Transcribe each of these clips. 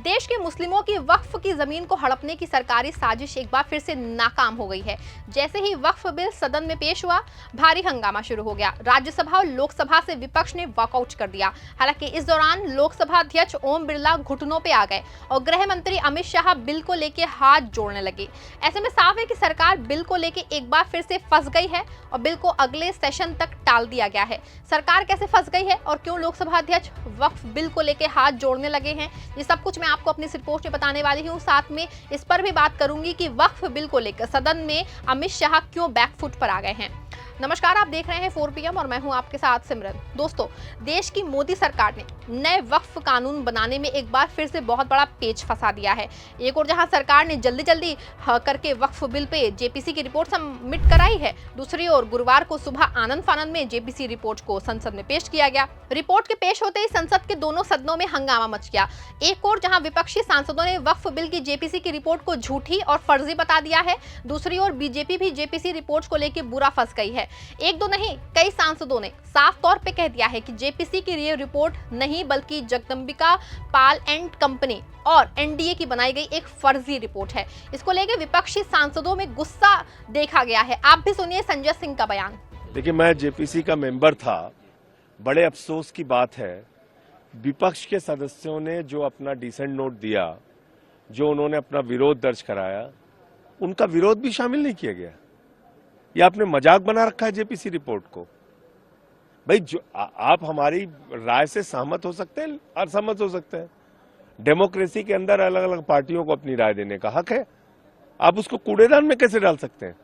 देश के मुस्लिमों की वक्फ की जमीन को हड़पने की सरकारी साजिश एक बार फिर से नाकाम हो गई है। जैसे ही वक्फ बिल सदन में पेश हुआ, भारी हंगामा शुरू हो गया। राज्यसभा और लोकसभा से विपक्ष ने वॉकआउट कर दिया। हालांकि इस दौरान लोकसभा अध्यक्ष ओम बिरला घुटनों पे आ गए और गृह मंत्री अमित शाह बिल को लेकर हाथ जोड़ने लगे। ऐसे में साफ है कि सरकार बिल को लेकर एक बार फिर से फंस गई है और बिल को अगले सेशन तक टाल दिया गया है। सरकार कैसे फंस गई है और क्यों लोकसभा अध्यक्ष वक्फ बिल को लेकर हाथ जोड़ने लगे हैं, ये सब कुछ मैं आपको अपनी इस रिपोर्ट में बताने वाली हूँ। साथ में इस पर भी बात करूंगी कि वक्फ बिल को लेकर सदन में अमित शाह क्यों बैकफुट पर आ गए हैं। नमस्कार, आप देख रहे हैं 4 PM और मैं हूं आपके साथ सिमरन। दोस्तों, देश की मोदी सरकार ने नए वक्फ कानून बनाने में एक बार फिर से बहुत बड़ा पेच फंसा दिया है। एक और जहां सरकार ने जल्दी करके वक्फ बिल पे जेपीसी की रिपोर्ट सबमिट कराई है, दूसरी ओर गुरुवार को सुबह आनंद फानंद में जेपीसी रिपोर्ट को संसद में पेश किया गया। रिपोर्ट के पेश होते ही संसद के दोनों सदनों में हंगामा मच गया। एक और जहां विपक्षी सांसदों ने वक्फ बिल की जेपीसी की रिपोर्ट को झूठी और फर्जी बता दिया है, दूसरी ओर बीजेपी भी जेपीसी रिपोर्ट को लेकर बुरा फंस गई है। एक दो नहीं, कई सांसदों ने साफ तौर पे कह दिया है कि जेपीसी की ये रिपोर्ट नहीं बल्कि जगदंबिका पाल एंड कंपनी और एनडीए की बनाई गई एक फर्जी रिपोर्ट है। इसको लेकर विपक्षी सांसदों में गुस्सा देखा गया है। आप भी सुनिए संजय सिंह का बयान। देखिए, मैं जेपीसी का मेंबर था। बड़े अफसोस की बात है, विपक्ष के सदस्यों ने जो अपना डिसेंट नोट दिया, जो उन्होंने अपना विरोध दर्ज कराया, उनका विरोध भी शामिल नहीं किया गया। ये आपने मजाक बना रखा है जेपीसी रिपोर्ट को। भाई, जो आप हमारी राय से सहमत हो सकते हैं, असहमत हो सकते हैं। डेमोक्रेसी के अंदर अलग अलग पार्टियों को अपनी राय देने का हक है। आप उसको कूड़ेदान में कैसे डाल सकते हैं?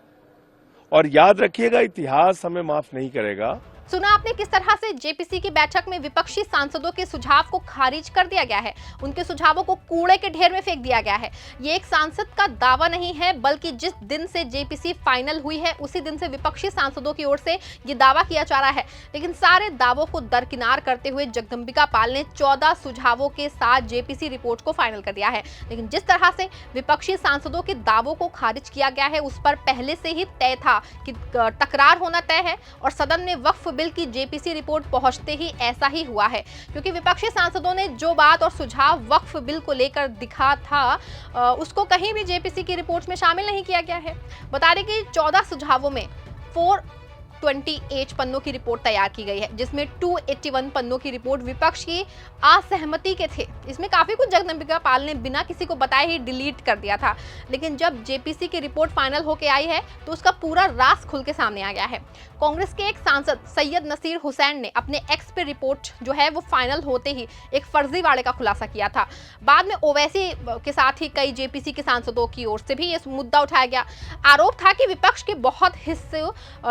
और याद रखिएगा, इतिहास हमें माफ नहीं करेगा। सुना आपने किस तरह से जेपीसी की बैठक में विपक्षी सांसदों के सुझाव को खारिज कर दिया गया है, उनके सुझावों को कूड़े के ढेर में फेंक दिया गया है। ये एक सांसद का दावा नहीं है, बल्कि जिस दिन से जेपीसी फाइनल हुई है उसी दिन से विपक्षी सांसदों की ओर से ये दावा किया जा रहा है। लेकिन सारे दावों को दरकिनार करते हुए जगदंबिका पाल ने 14 सुझावों के साथ जेपीसी रिपोर्ट को फाइनल कर दिया है। लेकिन जिस तरह से विपक्षी सांसदों के दावों को खारिज किया गया है, उस पर पहले से ही तय था कि टकरार होना तय है और सदन में वक्फ बिल की जेपीसी रिपोर्ट पहुंचते ही ऐसा ही हुआ है, क्योंकि विपक्षी सांसदों ने जो बात और सुझाव वक्फ बिल को लेकर दिखा था उसको कहीं भी जेपीसी की रिपोर्ट में शामिल नहीं किया गया है। बता दें कि 14 सुझावों में 428 पन्नों की रिपोर्ट तैयार की गई है, जिसमें 281 पन्नों की रिपोर्ट विपक्ष की असहमति के थे। इसमें काफी कुछ जगदंबिका पाल ने बिना किसी को बताए ही डिलीट कर दिया था। लेकिन जब जेपीसी की रिपोर्ट फाइनल होके आई है तो उसका पूरा राज खुल के सामने आ गया है। कांग्रेस के एक सांसद सैयद नसीर हुसैन ने अपने एक्स पे रिपोर्ट जो है वो फाइनल होते ही एक फर्जीवाड़े का खुलासा किया था। बाद में ओवैसी के साथ ही कई जेपीसी के सांसदों की ओर से भी ये मुद्दा उठाया गया। आरोप था कि विपक्ष के बहुत हिस्से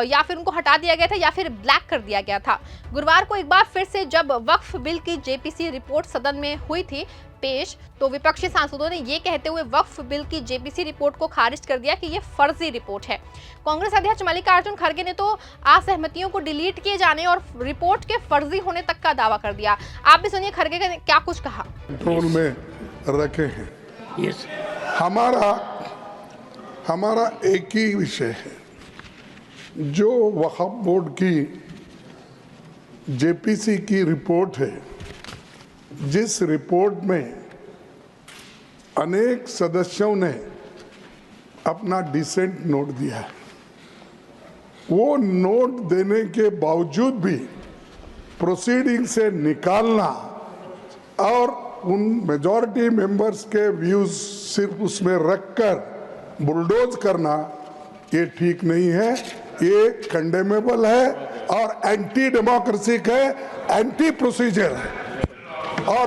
या फिर उनको हटा दिया गया था या फिर ब्लैक कर दिया गया था। गुरुवार को एक बार फिर से जब वक्फ बिल की जेपीसी रिपोर्ट सदन में हुई थी पेश, तो विपक्षी सांसदों ने ये कहते हुए वक्फ बिल की जेपीसी रिपोर्ट को खारिज कर दिया कि ये फर्जी रिपोर्ट है। कांग्रेस अध्यक्ष मल्लिकार्जुन खड़गे ने तो असहमतियों को डिलीट किए जाने और रिपोर्ट के फर्जी होने तक का दावा कर दिया। आप भी सुनिए खड़गे ने क्या कुछ कहा। कंट्रोल में रखे हैं। यस, हमारा एक ही विषय है, जो वक्फ बोर्ड की जेपीसी की रिपोर्ट है, जिस रिपोर्ट में अनेक सदस्यों ने अपना डिसेंट नोट दिया है, वो नोट देने के बावजूद भी प्रोसीडिंग से निकालना और उन मेजॉरिटी मेंबर्स के व्यूज सिर्फ उसमें रखकर बुलडोज करना, ये ठीक नहीं है। ये कंडेमेबल है और एंटी डेमोक्रेटिक है, एंटी प्रोसीजर है। और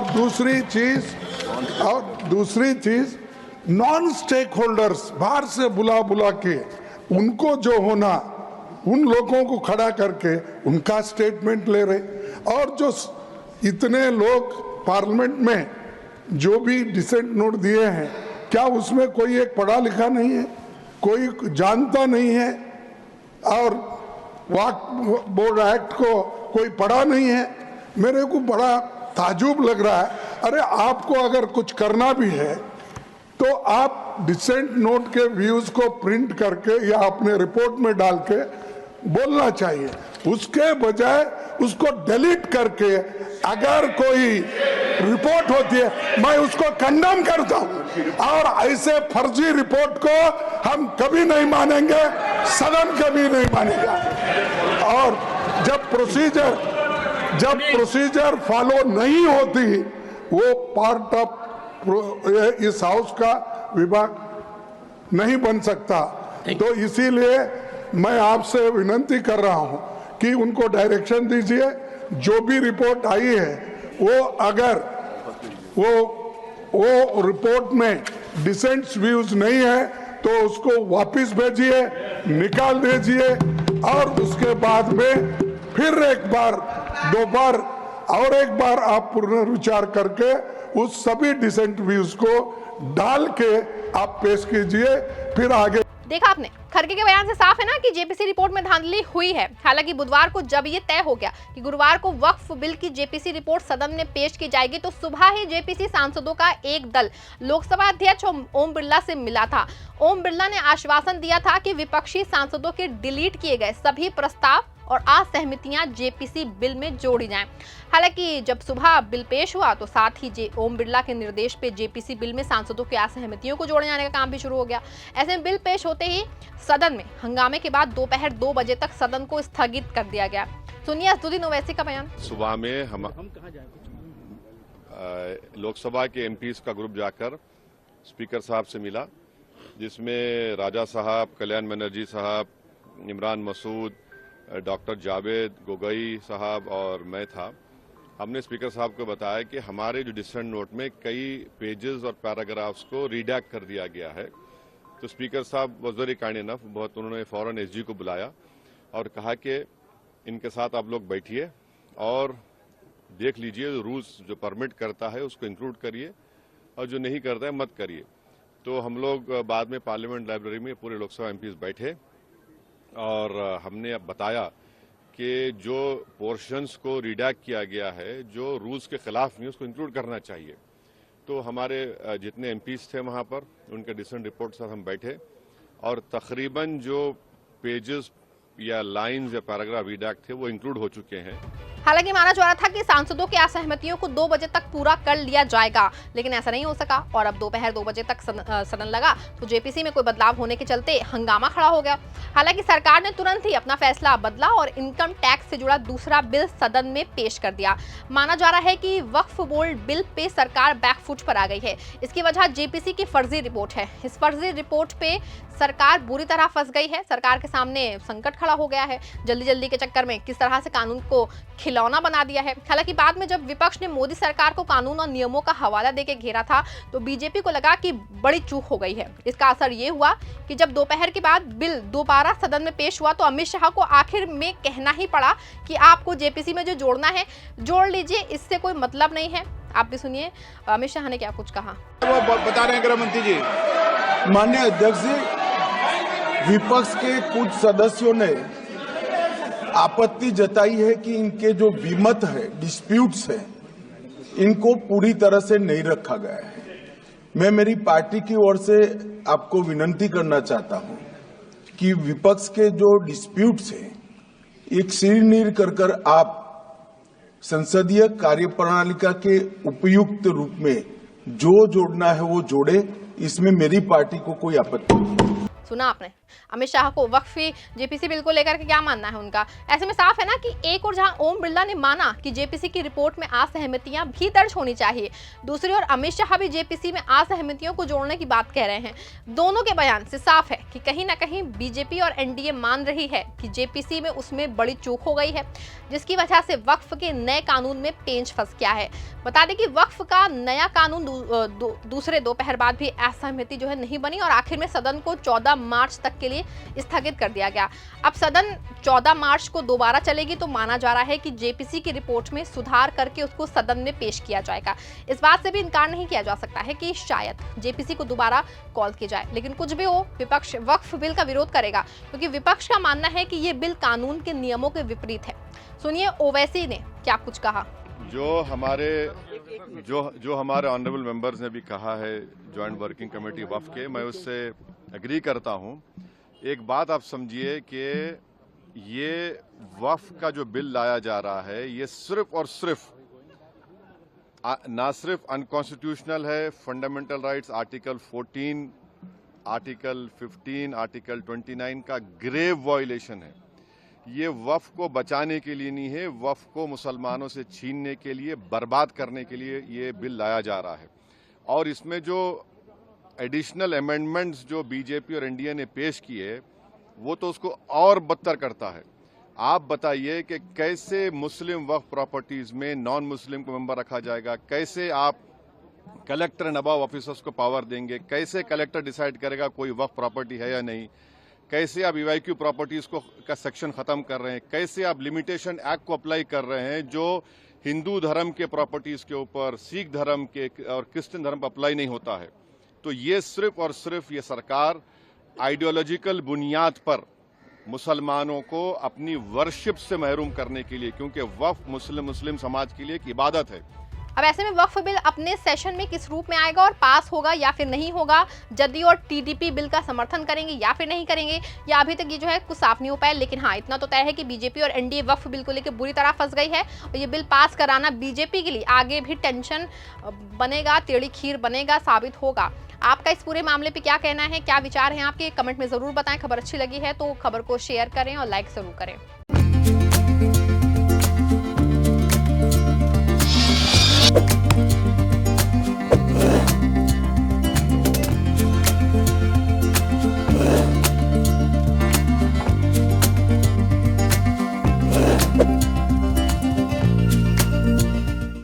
दूसरी चीज नॉन स्टेक होल्डर्स बाहर से बुला के उनको जो होना, उन लोगों को खड़ा करके उनका स्टेटमेंट ले रहे। और जो इतने लोग पार्लियामेंट में जो भी डिसेंट नोट दिए हैं, क्या उसमें कोई एक पढ़ा लिखा नहीं है, कोई जानता नहीं है और वक्फ बोर्ड एक्ट को कोई पढ़ा नहीं है? मेरे को बड़ा ताजुब लग रहा है। अरे, आपको अगर कुछ करना भी है तो आप डिसेंट नोट के व्यूज को प्रिंट करके या अपने रिपोर्ट में डाल के बोलना चाहिए, उसके बजाय उसको डिलीट करके अगर कोई रिपोर्ट होती है, मैं उसको कंडेम करता हूं और ऐसे फर्जी रिपोर्ट को हम कभी नहीं मानेंगे, सदन कभी नहीं मानेगा। और जब प्रोसीजर फॉलो नहीं होती, वो पार्ट ऑफ इस हाउस का विभाग नहीं बन सकता। तो इसीलिए मैं आपसे विनती कर रहा हूं कि उनको डायरेक्शन दीजिए, जो भी रिपोर्ट आई है वो अगर वो रिपोर्ट में डिसेंट्स व्यूज नहीं है तो उसको वापस भेजिए, निकाल दीजिए और उसके बाद में फिर एक बार आप पुनर्विचार करके उस सभी डिसेंट व्यूज को डाल के आप पेश कीजिए, फिर आगे। देखा आपने, खड़गे के बयान से साफ है ना कि जेपीसी रिपोर्ट में धांधली हुई है। हालांकि बुधवार को जब ये तय हो गया कि गुरुवार को वक्फ बिल की जेपीसी रिपोर्ट सदन में पेश की जाएगी, तो सुबह ही जेपीसी सांसदों का एक दल लोकसभा अध्यक्ष ओम बिरला से मिला था। ओम बिरला ने आश्वासन दिया था कि विपक्षी सांसदों के डिलीट किए गए सभी प्रस्ताव और असहमतियां जेपीसी बिल में जोड़ी जाएं। हालांकि जब सुबह बिल पेश हुआ तो साथ ही ओम बिरला के निर्देश पे जेपीसी बिल में सांसदों की असहमतियों को जोड़े जाने का काम भी शुरू हो गया। ऐसे में बिल पेश होते ही सदन में हंगामे के बाद दोपहर 2 बजे तक सदन को स्थगित कर दिया गया। सुनिए अस्तुद्दीन ओवैसी का बयान। सुबह में हम लोकसभा के एमपीज का ग्रुप जाकर स्पीकर साहब से मिला, जिसमें राजा साहब, कल्याण बनर्जी साहब, इमरान मसूद, डॉक्टर जावेद गोगोई साहब और मैं था। हमने स्पीकर साहब को बताया कि हमारे जो डिसेंट नोट में कई पेजेस और पैराग्राफ्स को रीडैक्ट कर दिया गया है। तो स्पीकर साहब वाज वेरी काइंड इनफ, उन्होंने फौरन एसजी को बुलाया और कहा कि इनके साथ आप लोग बैठिए और देख लीजिए, रूल्स जो परमिट करता है उसको इंक्लूड करिए और जो नहीं करता है मत करिए। तो हम लोग बाद में पार्लियामेंट लाइब्रेरी में पूरे लोकसभा एमपीज बैठे और हमने अब बताया कि जो पोर्शंस को रिडैक्ट किया गया है, जो रूल्स के खिलाफ नहीं, उसको इंक्लूड करना चाहिए। तो हमारे जितने एमपीज थे वहां पर, उनके डिसेंट रिपोर्ट से हम बैठे और तकरीबन जो पेजेस या लाइंस या पैराग्राफ रिडैक्ट थे वो इंक्लूड हो चुके हैं। हालांकि माना जा रहा था कि सांसदों की असहमतियों को 2 बजे तक पूरा कर लिया जाएगा, लेकिन ऐसा नहीं हो सका और अब दोपहर 2 बजे तक सदन लगा तो जेपीसी में कोई बदलाव होने के चलते हंगामा खड़ा हो गया। हालांकि सरकार ने तुरंत ही अपना फैसला बदला और इनकम टैक्स से जुड़ा दूसरा बिल सदन में पेश कर दिया। माना जा रहा है कि वक्फ बोर्ड बिल पे सरकार बैकफुट पर आ गई है। इसकी वजह जेपीसी की फर्जी रिपोर्ट है। इस फर्जी रिपोर्ट पे सरकार बुरी तरह फंस गई है। सरकार के सामने संकट खड़ा हो गया है। जल्दी के चक्कर में किस तरह से कानून को खिलौना बना दिया है। हालांकि बाद में जब विपक्ष ने मोदी सरकार को कानून और नियमों का हवाला देके घेरा था तो बीजेपी को लगा कि बड़ी चूक हो गई है। इसका असर ये हुआ कि जब दोपहर के बाद बिल दोबारा सदन में पेश हुआ तो अमित शाह को आखिर में कहना ही पड़ा कि आपको जेपीसी में जो जोड़ना है जोड़ लीजिए, इससे कोई मतलब नहीं है। आप भी सुनिए अमित शाह ने क्या कुछ कहा। वो बता रहे हैं गृह मंत्री जी। माननीय अध्यक्ष जी, विपक्ष के कुछ सदस्यों ने आपत्ति जताई है कि इनके जो विमत है, डिस्प्यूट्स है, इनको पूरी तरह से नहीं रखा गया है। मैं मेरी पार्टी की ओर से आपको विनती करना चाहता हूं कि विपक्ष के जो डिस्प्यूट्स है, एक सिरनीर कर आप संसदीय कार्यप्रणालिका के उपयुक्त रूप में जो जोड़ना है वो जोड़े। इसमें मेरी पार्टी को कोई आपत्ति नहीं। सुना आपने अमित शाह को वक्फी जेपीसी बिल को लेकर के क्या मानना है उनका। ऐसे में साफ है ना कि एक और जहां ओम बिरला ने माना कि जेपीसी की रिपोर्ट में असहमतियां भी दर्ज होनी चाहिए, दूसरी ओर अमित शाह भी जेपीसी में असहमतियों को जोड़ने की बात कह रहे हैं। दोनों के बयान से साफ है कि कहीं ना कहीं बीजेपी और एनडीए मान रही है कि जेपीसी में उसमें बड़ी चूक हो गई है, जिसकी वजह से वक्फ के नए कानून में पेंच फंस गया है। बता दें कि वक्फ का नया कानून दूसरे दोपहर बाद भी असहमति जो है नहीं बनी और आखिर में सदन को 14 मार्च तक के लिए स्थगित कर दिया गया। अब सदन 14 मार्च को दोबारा चलेगी तो माना जा रहा है कि जेपीसी की रिपोर्ट में सुधार करके उसको सदन में पेश किया जाएगा। इस बात से भी इनकार नहीं किया जा सकता है कि शायद जेपीसी को दोबारा कॉल किया जाए, लेकिन कुछ भी हो विपक्ष वक्फ बिल का विरोध करेगा क्योंकि विपक्ष का मानना है कि ये बिल कानून के नियमों के विपरीत है। सुनिए ओवैसी ने क्या कुछ कहा। जो हमारे ऑनरेबल मेंबर्स ने भी कहा है ज्वाइंट वर्किंग कमेटी वक्फ के, मैं उससे एग्री करता हूं। एक बात आप समझिए कि ये वक्फ का जो बिल लाया जा रहा है, ये सिर्फ और सिर्फ ना सिर्फ अनकॉन्स्टिट्यूशनल है, fundamental rights article 14, article 15, article 29 का ग्रेव वायलेशन है। ये वक्फ को बचाने के लिए नहीं है, वक्फ को मुसलमानों से छीनने के लिए, बर्बाद करने के लिए ये बिल लाया जा रहा है। और इसमें जो एडिशनल अमेंडमेंट्स जो बीजेपी और एनडीए ने पेश किए वो तो उसको और बदतर करता है। आप बताइए कि कैसे मुस्लिम वक्फ प्रॉपर्टीज में नॉन मुस्लिम को मेंबर रखा जाएगा, कैसे आप कलेक्टर एंड अबव ऑफिसर्स को पावर देंगे, कैसे कलेक्टर डिसाइड करेगा कोई वक्फ प्रॉपर्टी है या नहीं, कैसे आप ईवाईक्यू प्रॉपर्टीज को का सेक्शन खत्म कर रहे हैं, कैसे आप लिमिटेशन एक्ट को अप्लाई कर रहे हैं जो हिंदू धर्म के प्रॉपर्टीज के ऊपर, सिख धर्म के और क्रिश्चियन धर्म पर अप्लाई नहीं होता है। तो ये सिर्फ और सिर्फ ये सरकार आइडियोलॉजिकल बुनियाद पर मुसलमानों को अपनी वर्शिप से महरूम करने के लिए, क्योंकि वक्फ मुस्लिम समाज के लिए एक इबादत है। अब ऐसे में वक्फ बिल अपने सेशन में किस रूप में आएगा और पास होगा या फिर नहीं होगा, जदयू और टीडीपी बिल का समर्थन करेंगे या फिर नहीं करेंगे, या अभी तक ये जो है कुछ साफ नहीं हो पाया। लेकिन हाँ, इतना तो तय है कि बीजेपी और एनडीए वक्फ बिल को लेकर बुरी तरह फंस गई है और ये बिल पास कराना बीजेपी के लिए आगे भी टेंशन बनेगा, टेढ़ी खीर बनेगा, साबित होगा। आपका इस पूरे मामले पे क्या कहना है, क्या विचार हैं आपके, कमेंट में जरूर बताएं। खबर अच्छी लगी है तो खबर को शेयर करें और लाइक जरूर करें।